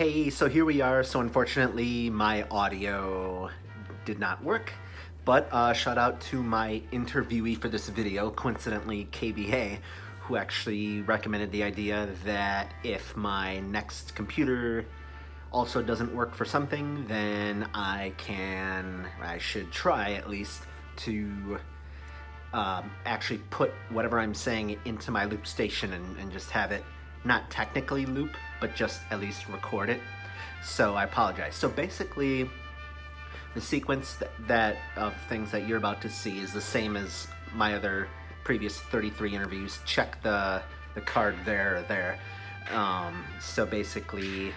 Hey, so here we are. So unfortunately, my audio did not work, but shout out to my interviewee for this video, coincidentally KBA, who actually recommended the idea that if my next computer also doesn't work for something, then I should try at least to actually put whatever I'm saying into my loop station and just have it not technically loop, but just at least record it. So I apologize. So basically, the sequence that of things that you're about to see is the same as my other previous 33 interviews. Check the card there or there. So basically,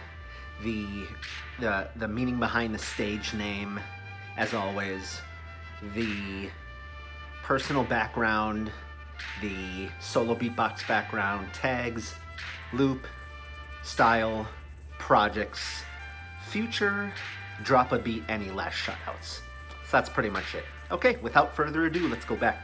the the meaning behind the stage name, as always, the personal background, the solo beatbox background, tags, loop, style, projects, future, drop a beat, any last shoutouts. So that's pretty much it. Okay, without further ado, let's go back.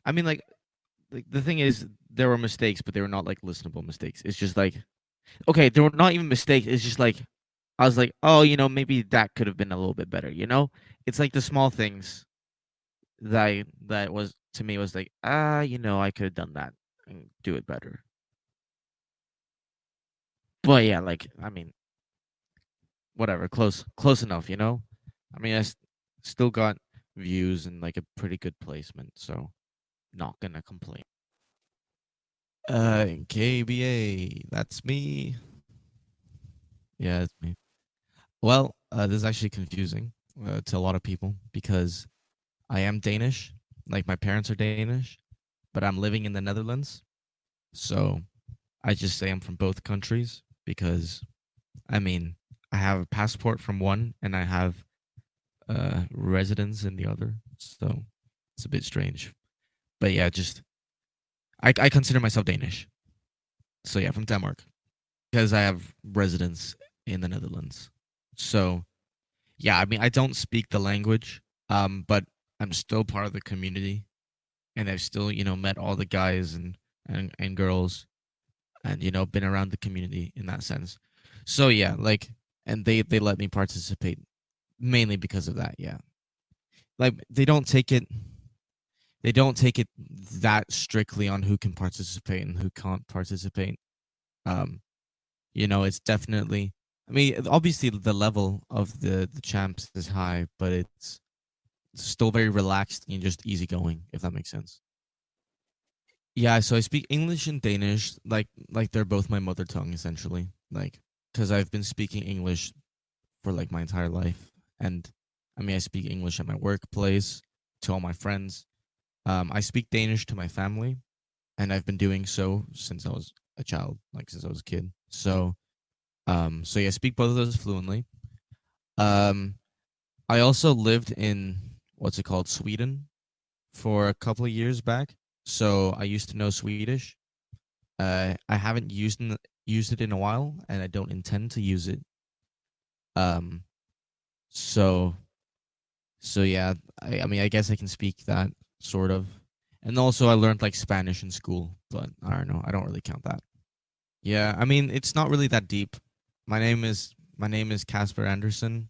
I mean, like the thing is, there were mistakes, but they were not like listenable mistakes. It's just like, okay, they were not even mistakes. It's just like I was like, oh, maybe that could have been a little bit better. It's like the small things that was to me was like, I could have done that and do it better. But yeah, like I mean, whatever, close enough. I mean, still got views and like a pretty good placement, so not gonna complain. KBA, that's me. Yeah, it's me. Well, this is actually confusing to a lot of people because I am Danish. Like my parents are Danish, but I'm living in the Netherlands. So I just say I'm from both countries because I mean I have a passport from one and I have residence in the other. So it's a bit strange. But yeah, just I consider myself Danish. So yeah, from Denmark because I have residence in the Netherlands. So yeah, I mean I don't speak the language, but I'm still part of the community, and I've still met all the guys and girls, and been around the community in that sense. So yeah, like, and they let me participate mainly because of that. Yeah, like they don't take it that strictly on who can participate and who can't participate. Um, it's definitely. I mean, obviously the level of the champs is high, but it's still very relaxed and just easygoing, if that makes sense. Yeah, so I speak English and Danish, like they're both my mother tongue essentially. Like, because I've been speaking English for like my entire life, and I mean I speak English at my workplace to all my friends. I speak Danish to my family, and I've been doing so since I was a child, like since I was a kid. So yeah, I speak both of those fluently. Um, I also lived in what's it called, Sweden, for a couple of years back. So I used to know Swedish. I haven't used it in a while, and I don't intend to use it. Um, so so yeah, I mean, I guess I can speak that sort of. And also, I learned like Spanish in school, but I don't know. I don't really count that. Yeah, I mean, it's not really that deep. My name is Casper Anderson.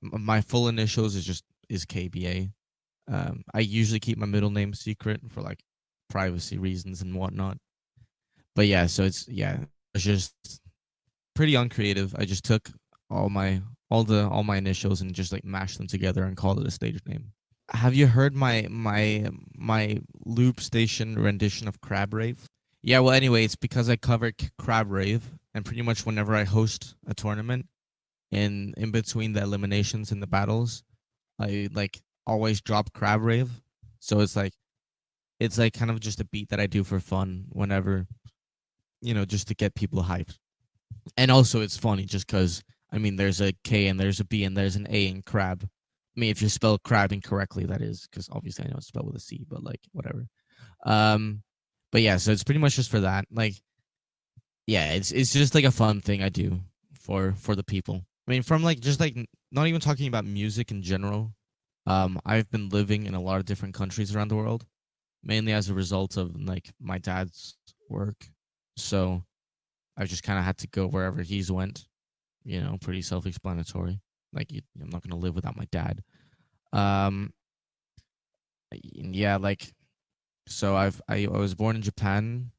My full initials is KBA. I usually keep my middle name secret for like privacy reasons and whatnot. But yeah, so it's just pretty uncreative. I just took all my all my initials and just like mashed them together and called it a stage name. Have you heard my loop station rendition of Crab Rave? Yeah, well anyway, it's because I covered Crab Rave, and pretty much whenever I host a tournament in between the eliminations and the battles, I like always drop Crab Rave. So it's like kind of just a beat that I do for fun whenever, just to get people hyped. And also it's funny just because I mean there's a K and there's a B and there's an A in crab. I mean if you spell crab incorrectly, that is, because obviously I know it's spelled with a C, but like whatever. Um, but yeah, so it's pretty much just for that. Like, yeah, it's just like a fun thing I do for the people. I mean, from like just like not even talking about music in general. I've been living in a lot of different countries around the world, mainly as a result of like my dad's work. So I just kind of had to go wherever he's went. Pretty self-explanatory. Like, I'm not gonna live without my dad. Um, yeah, like, so I was born in Japan,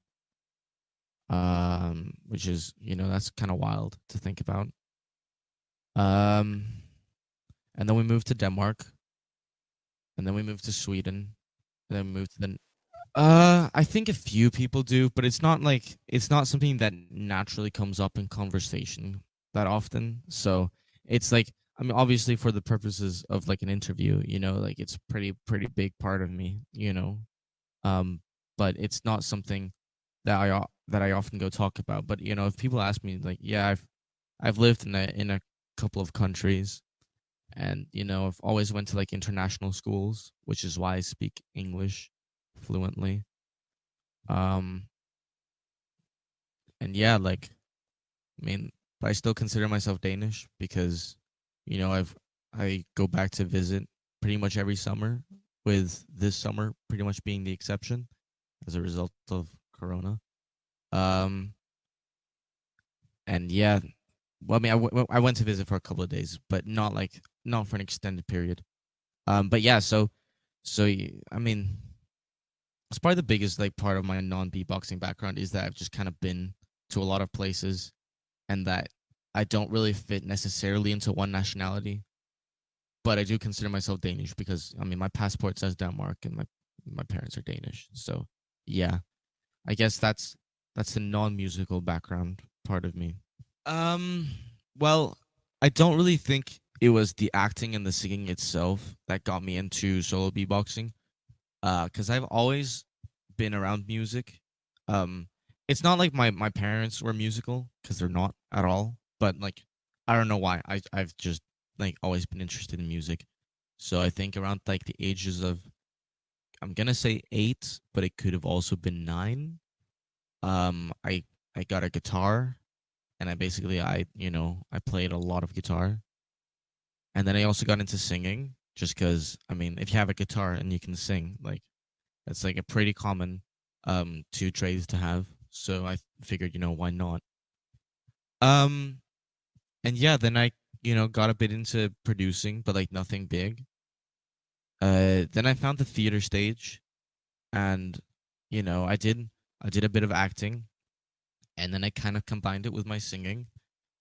which is that's kind of wild to think about. Um, and then we moved to Denmark, and then we moved to Sweden, and then we moved to the. I think a few people do, but it's not something that naturally comes up in conversation that often. So it's like, I mean, obviously for the purposes of like an interview, like it's pretty big part of me, Um, but it's not something that I often go talk about. But if people ask me, like, yeah, I've lived in a couple of countries, and I've always went to like international schools, which is why I speak English fluently. Um, and yeah, like, I mean, but I still consider myself Danish because I go back to visit pretty much every summer, with this summer pretty much being the exception as a result of Corona. Um, and yeah, well, I mean, I went to visit for a couple of days, but not for an extended period. But yeah, I mean, it's probably the biggest like part of my non beatboxing background is that I've just kind of been to a lot of places, and that I don't really fit necessarily into one nationality, but I do consider myself Danish because I mean my passport says Denmark and my parents are Danish. So yeah, I guess that's the non musical background part of me. Um, well, I don't really think it was the acting and the singing itself that got me into solo beatboxing. Because I've always been around music. Um, it's not like my parents were musical because they're not at all. But like, I don't know why. I've just like always been interested in music. So I think around like the ages of, I'm gonna say 8, but it could have also been 9. I got a guitar, and I played a lot of guitar, and then I also got into singing just because I mean, if you have a guitar and you can sing, like that's like a pretty common two trades to have. So I figured, why not? Um and yeah, then I, got a bit into producing, but like nothing big. Then I found the theater stage, and I did a bit of acting, and then I kind of combined it with my singing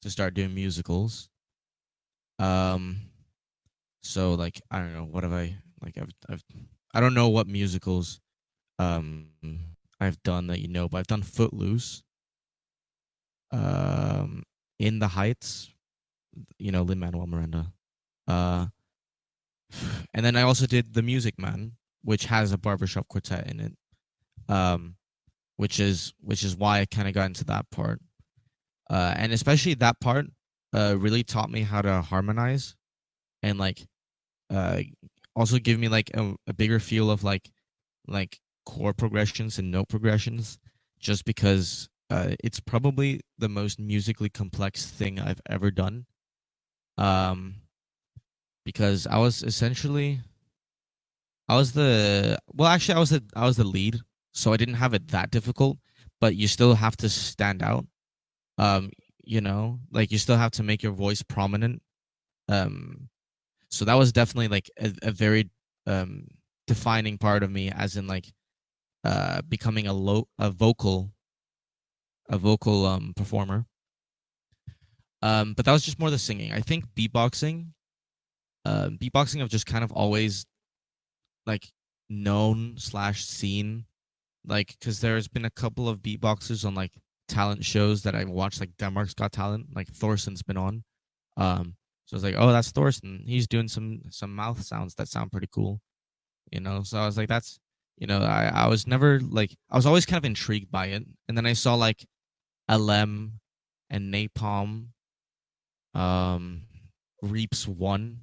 to start doing musicals. Um so like I don't know, what have I like I don't know what musicals um I've done that, but I've done Footloose, um In the Heights, Lin Manuel Miranda. Uh and then I also did The Music Man, which has a barbershop quartet in it. Um which is why I kind of got into that part. And especially that part really taught me how to harmonize, and like uh also give me like a bigger feel of like chord progressions and note progressions, just because it's probably the most musically complex thing I've ever done. Um, because I was the well, actually, I was the lead, so I didn't have it that difficult. But you still have to stand out. Um, like you still have to make your voice prominent. Um, so that was definitely like a very um defining part of me, as in like becoming a vocal performer. But that was just more the singing. I think beatboxing I've just kind of always like known slash seen, like because there's been a couple of beatboxers on like talent shows that I watched, like Denmark's Got Talent, like Thorson's been on. So I was like, oh, that's Thorson. He's doing some mouth sounds that sound pretty cool. So I was like, I was never like, I was always kind of intrigued by it, and then I saw like LM and Napalm, um, Reaps One,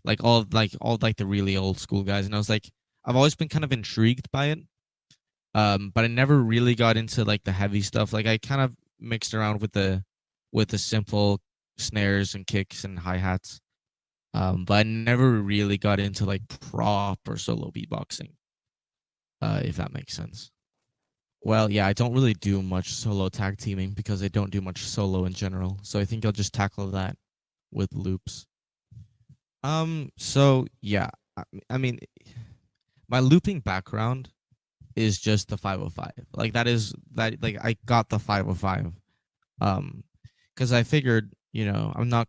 like all the really old school guys, and I was like, I've always been kind of intrigued by it, but I never really got into like the heavy stuff. Like I kind of mixed around with the simple snares and kicks and hi hats, but I never really got into like proper solo beatboxing, if that makes sense. Well, yeah, I don't really do much solo tag teaming because I don't do much solo in general. So I think I'll just tackle that with loops. So yeah, I mean, my looping background is just the 505. Like that is that like I got the 505. Um, because I figured, I'm not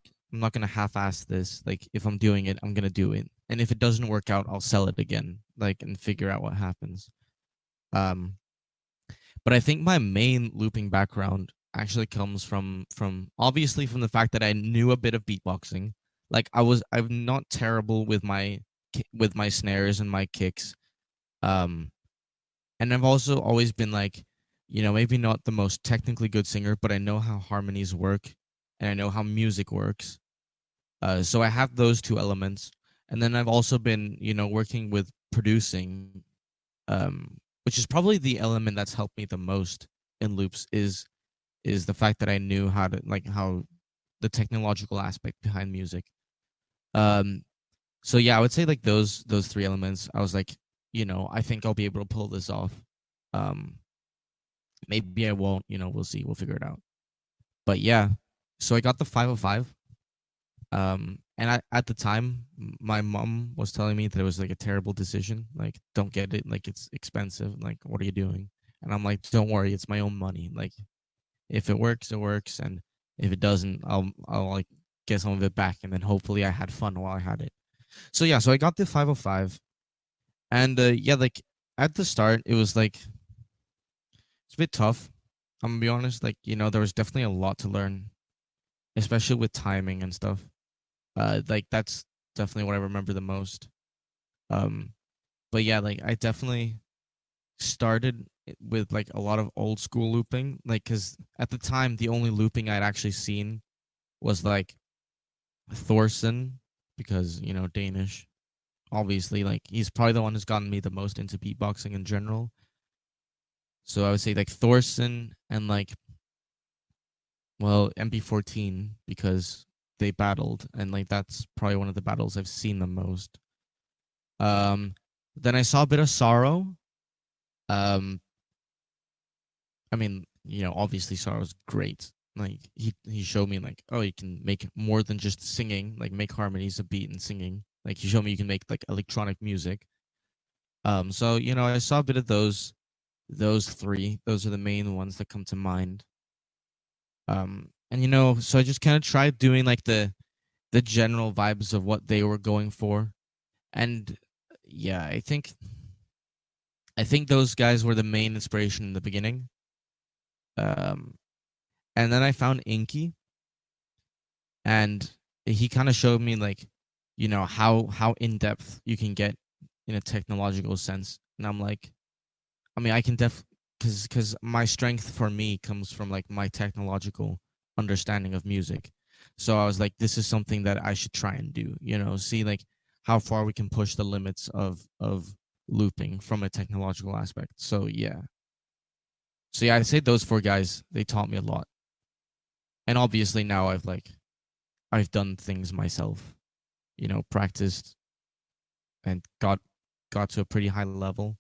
gonna half-ass this. Like if I'm doing it, I'm gonna do it, and if it doesn't work out, I'll sell it again, like and figure out what happens. Um, but I think my main looping background actually comes from obviously from the fact that I knew a bit of beatboxing. Like I'm not terrible with my snares and my kicks. Um and I've also always been like, maybe not the most technically good singer, but I know how harmonies work, and I know how music works. So I have those two elements. And then I've also been, working with producing, which is probably the element that's helped me the most in loops, is the fact that I knew how to like how the technological aspect behind music. Um, so yeah, I would say like those three elements. I was like, I think I'll be able to pull this off. Um, Maybe I won't. We'll see. We'll figure it out. But yeah, so I got the 505. And at the time, my mom was telling me that it was like a terrible decision. Like, don't get it. Like, it's expensive. Like, what are you doing? And I'm like, don't worry, it's my own money. Like, if it works, it works, and if it doesn't, I'll like get some of it back, and then hopefully I had fun while I had it. So yeah, so I got the 505, and yeah, like at the start, it was like it's a bit tough. I'm gonna be honest. Like, there was definitely a lot to learn. especially with timing and stuff. Like that's definitely what I remember the most. Um, but yeah, like I definitely started with like a lot of old school looping, like because at the time the only looping I'd actually seen was like Thorson, because Danish. Obviously, like he's probably the one who's gotten me the most into beatboxing in general. So I would say like Thorson and like, well, MP14, because they battled, and like that's probably one of the battles I've seen the most. Um, then I saw a bit of Sorrow. Um, I mean, obviously Sorrow's great. Like he showed me like, oh, you can make more than just singing, like make harmonies, a beat, and singing. Like he showed me you can make like electronic music. So I saw a bit of those three. Those are the main ones that come to mind. And so I just kind of tried doing like the general vibes of what they were going for. And yeah, I think those guys were the main inspiration in the beginning. Um, and then I found Inky, and he kind of showed me like, how in depth you can get in a technological sense. And I'm like, I mean, I can because my strength for me comes from like my technological understanding of music. So I was like, this is something that I should try and do. See like how far we can push the limits of looping from a technological aspect. So yeah, I'd say those four guys, they taught me a lot. And obviously now I've done things myself, practiced and got to a pretty high level.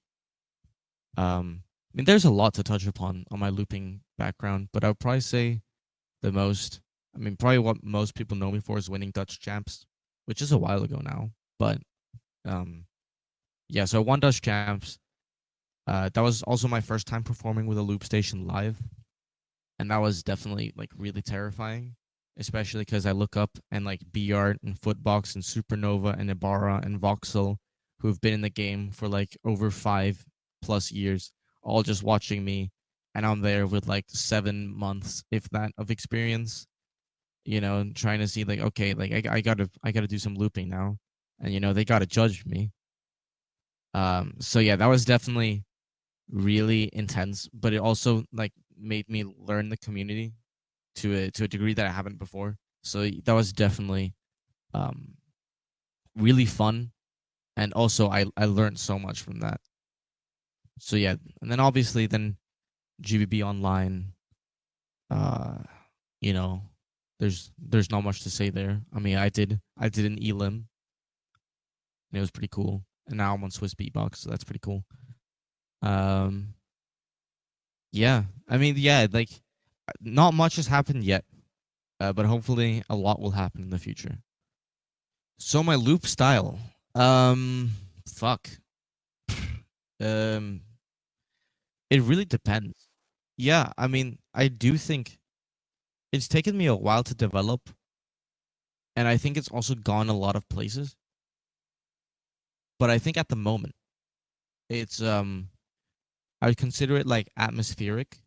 I mean, there's a lot to touch upon on my looping background, but I would probably say the most, I mean, probably what most people know me for is winning Dutch champs, which is a while ago now. But um, yeah, so I won Dutch champs. That was also my first time performing with a loop station live, and that was definitely like really terrifying, especially because I look up and like Bart and Footbox and Supernova and Ibarra and Voxel, who've been in the game for like over 5+ years, all just watching me, and I'm there with like 7 months, if that, of experience, and trying to see like, okay, like I gotta do some looping now, and they gotta judge me. So yeah, that was definitely really intense, but it also like made me learn the community to a degree that I haven't before. So that was definitely um really fun, and also I learned so much from that. So yeah, and then obviously then GBB online, uh, you know, there's not much to say there. I mean, I did an elim, and it was pretty cool. And now I'm on Swiss Beatbox, so that's pretty cool. Um, yeah, I mean, yeah, like not much has happened yet, but hopefully a lot will happen in the future. So my loop style, um, fuck, um, it really depends. Yeah, I mean, I do think it's taken me a while to develop, and I think it's also gone a lot of places. But I think at the moment, it's I would consider it like atmospheric.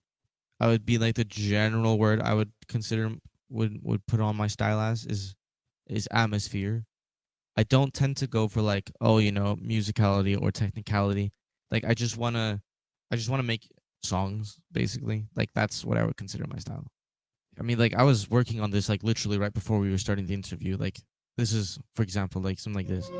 I would be like the general word I would consider would put on my style as is atmosphere. I don't tend to go for like, oh, musicality or technicality. Like I just wanna make songs, basically. Like that's what I would consider my style. I mean, like I was working on this like literally right before we were starting the interview. Like this is, for example, like something like this.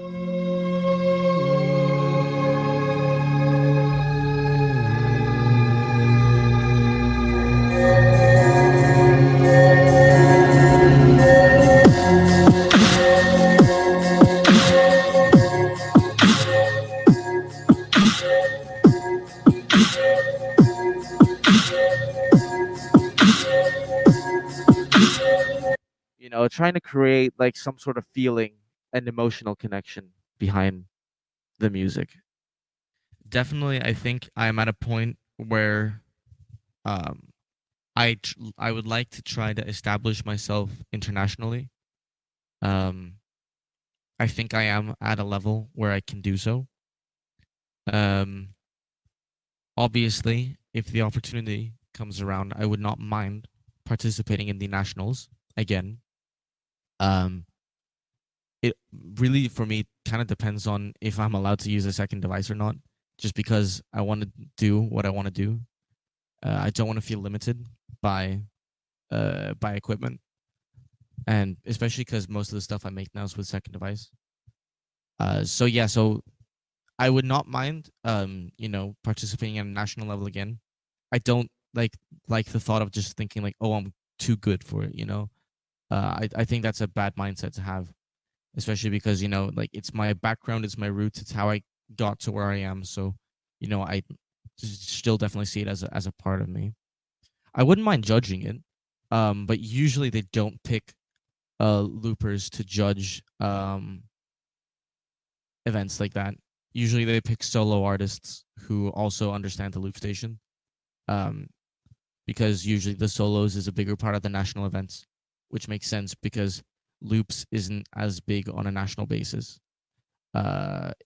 Trying to create like some sort of feeling and emotional connection behind the music. Definitely, I think I'm at a point where um, I would like to try to establish myself internationally. Um, I think I am at a level where I can do so. Um, Obviously, if the opportunity comes around, I would not mind participating in the nationals. again. Um, it really for me kind of depends on if I'm allowed to use a second device or not. Just because I want to do what I want to do, I don't want to feel limited by equipment, and especially because most of the stuff I make now is with second device. So yeah, so I would not mind, participating at a national level again. I don't like the thought of just thinking like, oh, I'm too good for it. I think that's a bad mindset to have, especially because like it's my background, it's my roots, it's how I got to where I am. So, I still definitely see it as a part of me. I wouldn't mind judging it, but usually they don't pick loopers to judge events like that. Usually they pick solo artists who also understand the loop station, um, because usually the solos is a bigger part of the national events, which makes sense because loops isn't as big on a national basis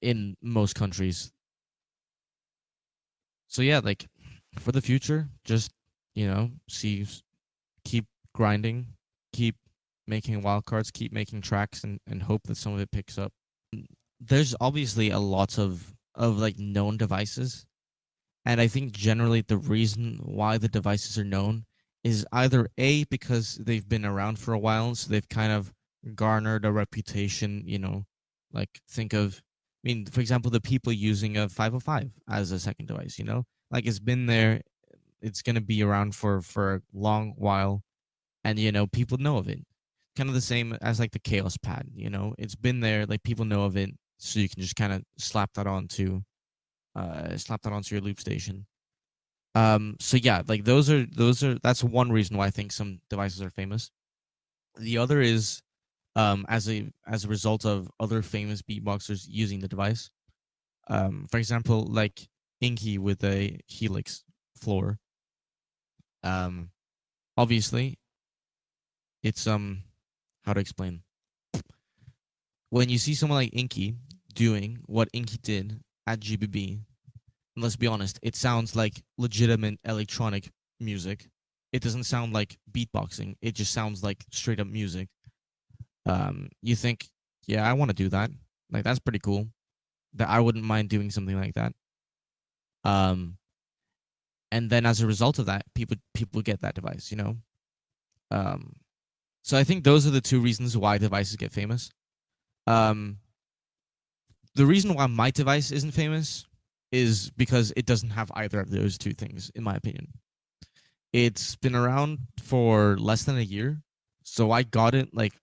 in most countries. So yeah, like for the future, just see, keep grinding, keep making wildcards, keep making tracks, and hope that some of it picks up. There's obviously a lot of like known devices, and I think generally the reason why the devices are known is either A, because they've been around for a while, so they've kind of garnered a reputation, like think of, I mean, for example, the people using a 505 as a second device, like it's been there, it's going to be around for a long while, and people know of it. Kind of the same as like the Chaos Pad, it's been there, like people know of it, so you can just kind of slap that onto your loop station. So yeah, like those are that's one reason why I think some devices are famous. The other is as a result of other famous beatboxers using the device. For example, like Inky with a Helix floor. Um, Obviously, it's how to explain. When you see someone like Inky doing what Inky did at GBB, and let's be honest, it sounds like legitimate electronic music. It doesn't sound like beatboxing. It just sounds like straight up music. You think, yeah, I want to do that. Like that's pretty cool. That I wouldn't mind doing something like that. Um, and then as a result of that, people get that device. Um, so I think those are the two reasons why devices get famous. Um, the reason why my device isn't famous is because it doesn't have either of those two things, in my opinion. It's been around for less than a year, so I got it like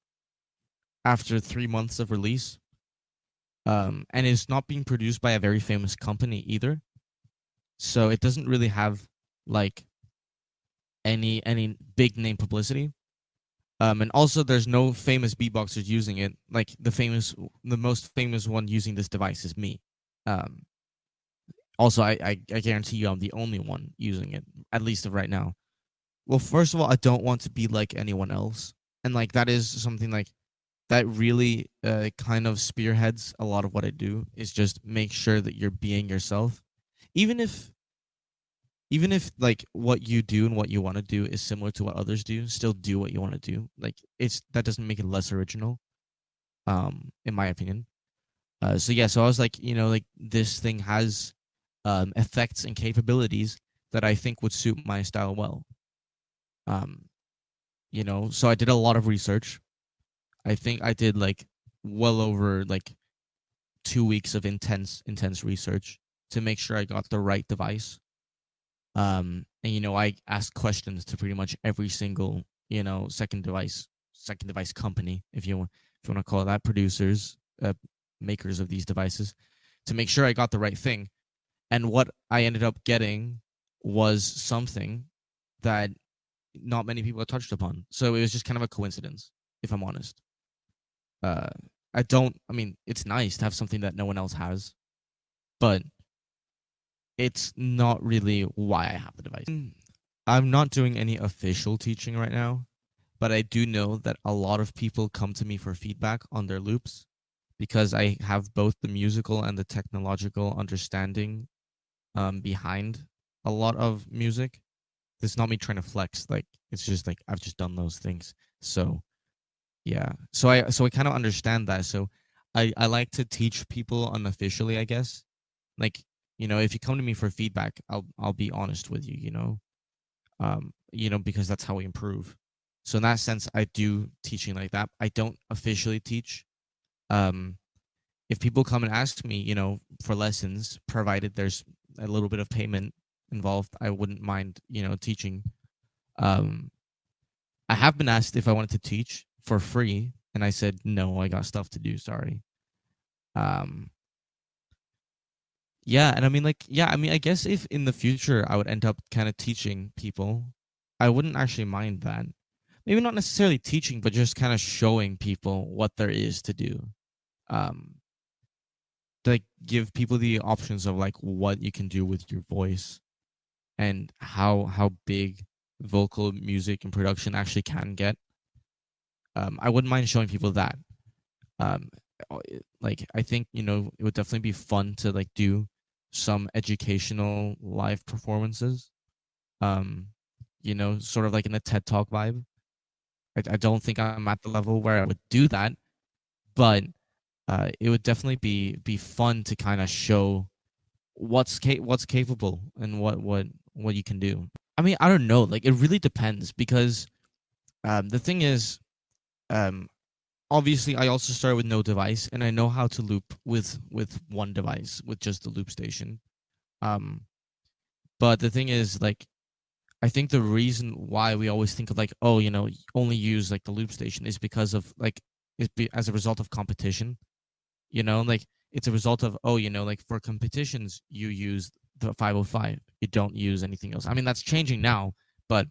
after 3 months of release. And it's not being produced by a very famous company either, so it doesn't really have like any big name publicity. And also, there's no famous beatboxers using it. Like the most famous one using this device is me. Um, Also, I guarantee you, I'm the only one using it, at least of right now. Well, first of all, I don't want to be like anyone else, and like that is something like that really kind of spearheads a lot of what I do. Is just make sure that you're being yourself, even if even if like what you do and what you want to do is similar to what others do. Still do what you want to do. Like that doesn't make it less original, in my opinion. So yeah, so I was like, like this thing has effects and capabilities that I think would suit my style well. Um, so I did a lot of research. I think I did like well over like 2 weeks of intense research to make sure I got the right device. And I asked questions to pretty much every single second device company, if you want to call it that, producers, makers of these devices, to make sure I got the right thing. And what I ended up getting was something that not many people had touched upon. So it was just kind of a coincidence, if I'm honest. Uh, I mean, it's nice to have something that no one else has, but it's not really why I have the device. I'm not doing any official teaching right now, but I do know that a lot of people come to me for feedback on their loops because I have both the musical and the technological understanding behind a lot of music. It's not me trying to flex. Like it's just like I've just done those things. So yeah, so I kind of understand that. So I like to teach people unofficially, I guess. Like, if you come to me for feedback, I'll be honest with you, because that's how we improve. So in that sense, I do teaching like that. I don't officially teach. Um, if people come and ask me, for lessons, provided there's a little bit of payment involved, I wouldn't mind, teaching. Um, I have been asked if I wanted to teach for free, and I said no. I got stuff to do. Sorry. Um, yeah, and I mean, like, yeah, I mean, I guess if in the future I would end up kind of teaching people, I wouldn't actually mind that. Maybe not necessarily teaching, but just kind of showing people what there is to do. Um, to like give people the options of like what you can do with your voice and how big vocal music and production actually can get. I wouldn't mind showing people that. Um, like I think it would definitely be fun to like do some educational live performances. Um, sort of like in a TED Talk vibe. I don't think I'm at the level where I would do that, but it would definitely be fun to kind of show what's capable and what you can do. I mean, I don't know. Like, it really depends because the thing is, um, obviously, I also started with no device, and I know how to loop with one device with just the loop station. Um, but the thing is, like, I think the reason why we always think of like, oh, only use like the loop station is because of like as a result of competition. Like it's a result of, oh, like for competitions you use the 505, you don't use anything else. I mean, that's changing now, but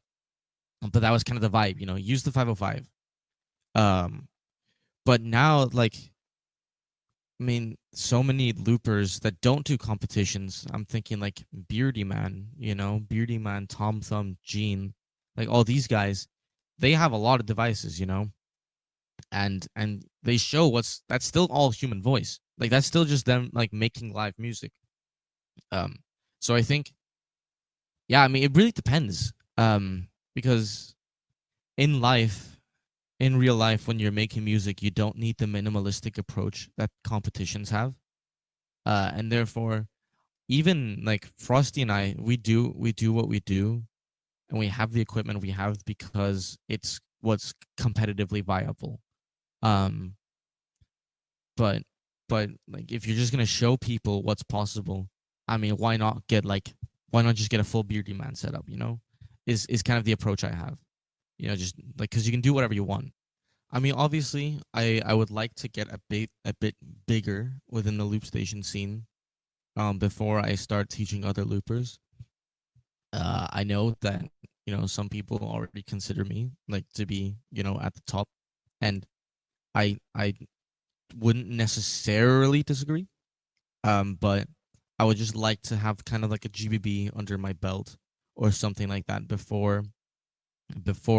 that was kind of the vibe, use the 505. um but now, like, I mean, so many loopers that don't do competitions. I'm thinking like Beardy Man, Beardy Man, Tom Thumb, Gene, like all these guys, they have a lot of devices, and they show that's still all human voice. Like that's still just them like making live music. Um, so I think, yeah, I mean, it really depends. Because in life, in real life, when you're making music, you don't need the minimalistic approach that competitions have. And therefore, even like Frosty and I, we do what we do, and we have the equipment we have because it's what's competitively viable. Um, but like if you're just gonna show people what's possible, I mean, why not just get a full Beardy Man setup? Is kind of the approach I have. Just like because you can do whatever you want. I mean, obviously, I would like to get a bit bigger within the loop station scene. Before I start teaching other loopers. I know that some people already consider me like to be at the top, and I wouldn't necessarily disagree. But I would just like to have kind of like a GBB under my belt or something like that before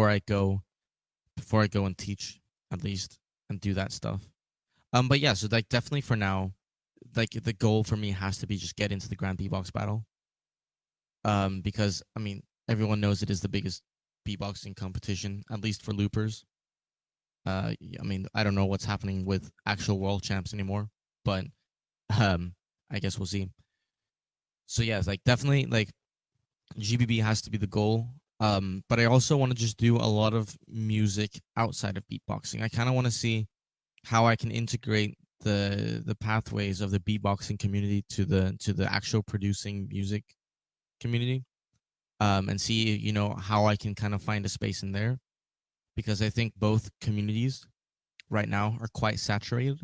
I go before I go and teach at least and do that stuff. But yeah, so like definitely for now, like the goal for me has to be just get into the Grand Beatbox battle. Because I mean everyone knows it is the biggest beatboxing competition, at least for loopers. I mean, I don't know what's happening with actual world champs anymore, but um, I guess we'll see. So yeah, it's like definitely like GBB has to be the goal. But I also want to just do a lot of music outside of beatboxing. I kind of want to see how I can integrate the pathways of the beatboxing community to the actual producing music community. And see how I can kind of find a space in there, because I think both communities right now are quite saturated.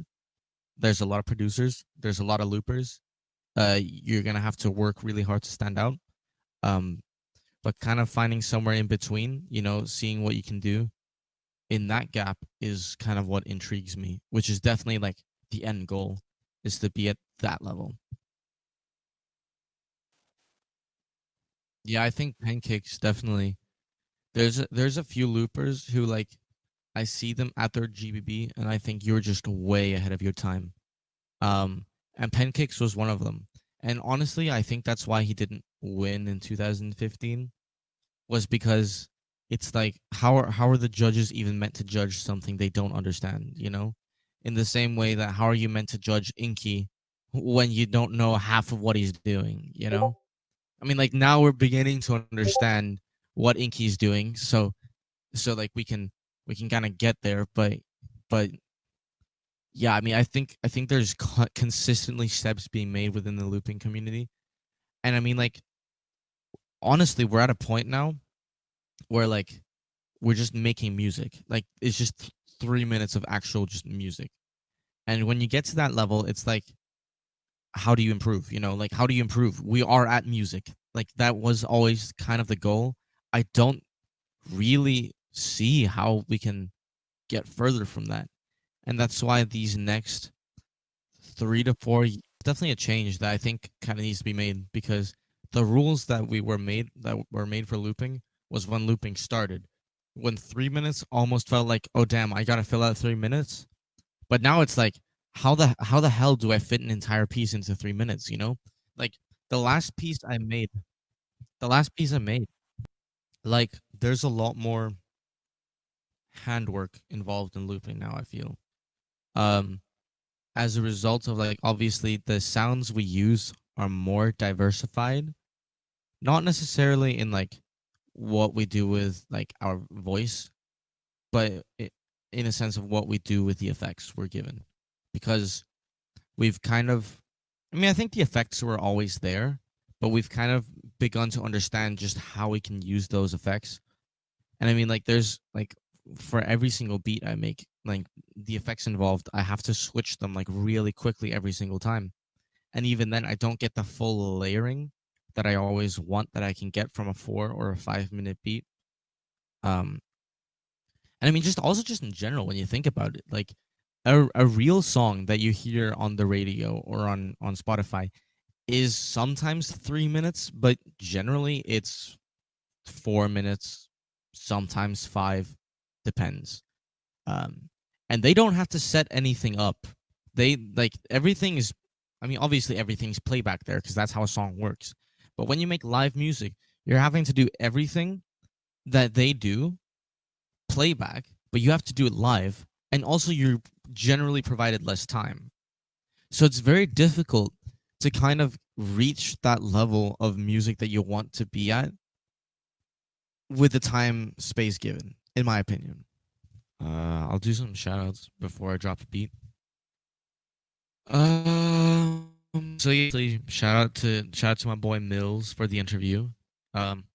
There's a lot of producers, there's a lot of loopers. You're gonna have to work really hard to stand out. Um, but kind of finding somewhere in between, seeing what you can do in that gap is kind of what intrigues me, which is definitely like the end goal is to be at that level. Yeah, I think pancakes definitely. There's a few loopers who like I see them at their GBB, and I think you're just way ahead of your time. Um, and Pancakes was one of them. And honestly, I think that's why he didn't win in 2015 was because it's like how are the judges even meant to judge something they don't understand, you know? In the same way that how are you meant to judge Inky when you don't know half of what he's doing, you know? I mean, like now we're beginning to understand what Inky's doing, so like we can kind of get there, but yeah, I mean, I think there's consistently steps being made within the looping community, and I mean, like honestly, we're at a point now where like we're just making music. Like it's just 3 minutes of actual just music. And when you get to that level, it's like, how do you improve? You know, like how do you improve? We are at music. Like that was always kind of the goal. I don't really see how we can get further from that. And that's why these next 3 to 4 definitely a change that I think kind of needs to be made because the rules that were made for looping was when looping started. When 3 minutes almost felt like, oh damn, I gotta fill out 3 minutes. But now it's like, how the hell do I fit an entire piece into 3 minutes? You know, like the last piece I made, the last piece I made, like there's a lot more handwork involved in looping now. I feel. Um, as a result of like obviously the sounds we use are more diversified, not necessarily in like what we do with like our voice, but in a sense of what we do with the effects we're given, because we've kind of, I mean, I think the effects were always there, but we've kind of begun to understand just how we can use those effects. And I mean, like, there's like for every single beat I make, like the effects involved, I have to switch them like really quickly every single time. And even then, I don't get the full layering that I always want that I can get from a 4 or a 5 minute beat. Um, and I mean, just also just in general, when you think about it, like a real song that you hear on the radio or on Spotify is sometimes 3 minutes, but generally it's 4 minutes, sometimes five, depends. Um, and they don't have to set anything up. They like everything is. I mean, obviously everything's playback there because that's how a song works. But when you make live music, you're having to do everything that they do playback, but you have to do it live, and also you're generally provided less time. So it's very difficult to kind of reach that level of music that you want to be at with the time space given, in my opinion. I'll do some shout outs before I drop a beat. So yeah, shout out to my boy Milz for the interview. Um,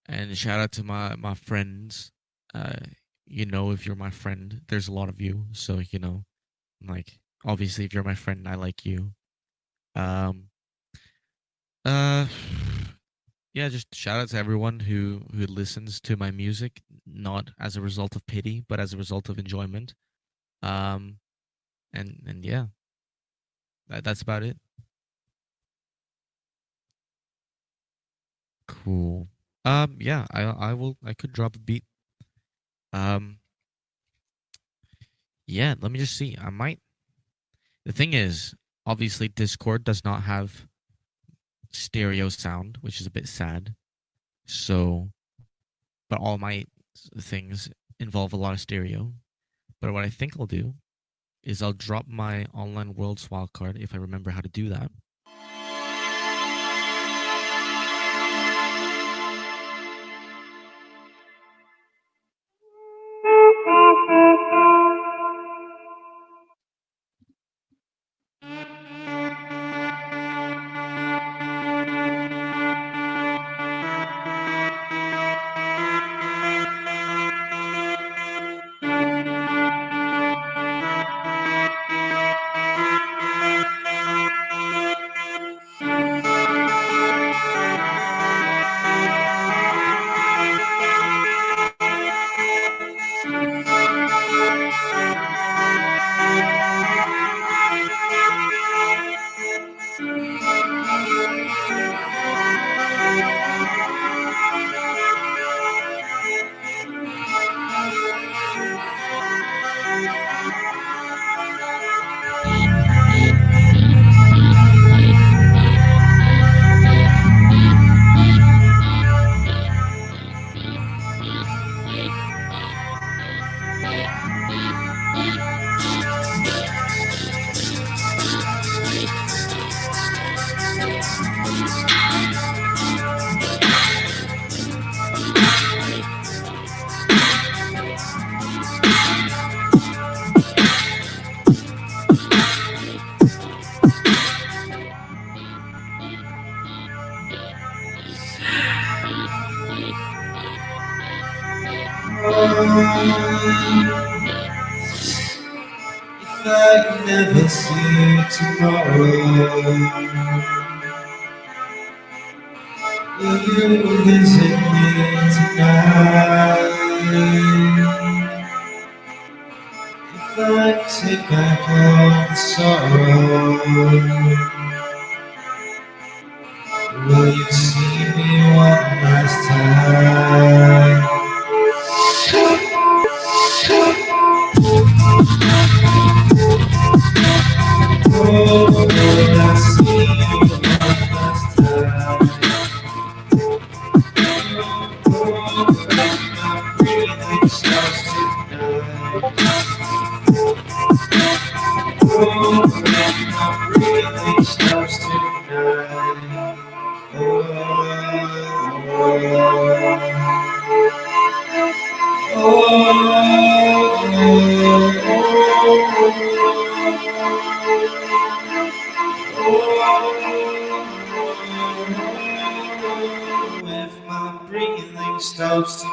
and shout out to my friends. Uh, if you're my friend, there's a lot of you, so like obviously if you're my friend, I like you. Um, uh, yeah, just shout out to everyone who listens to my music, not as a result of pity, but as a result of enjoyment. Um, and yeah, that's about it. Cool. Yeah, I could drop a beat. Um, yeah, let me just see. I might. The thing is, obviously, Discord does not have stereo sound, which is a bit sad. So, but all my things involve a lot of stereo. But what I think I'll do is I'll drop my online worlds wildcard if I remember how to do that. I never see you tomorrow, will you visit me tonight? If I take back all the sorrow, will you see me one last time? Oh, will I see you one last time? Oh, my breathing starts tonight. Oh, my breathing stops tonight. If my breathing stops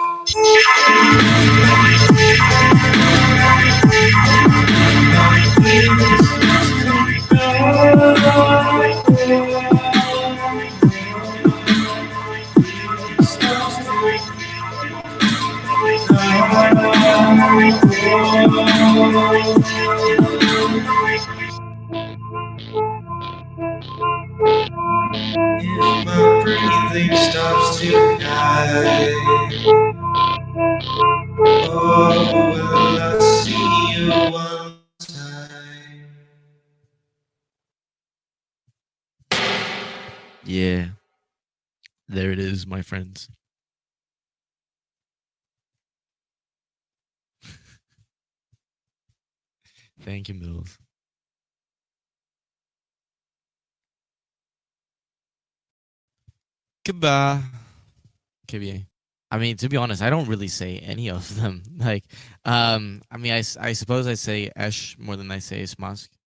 if my breathing stops tonight, oh, will I see you one time? Yeah, there it is, my friends. Thank you, Mills. Goodbye. KBA. I mean, to be honest, I don't really say any of them. Like, I mean, I suppose I say Esh more than I say Smask.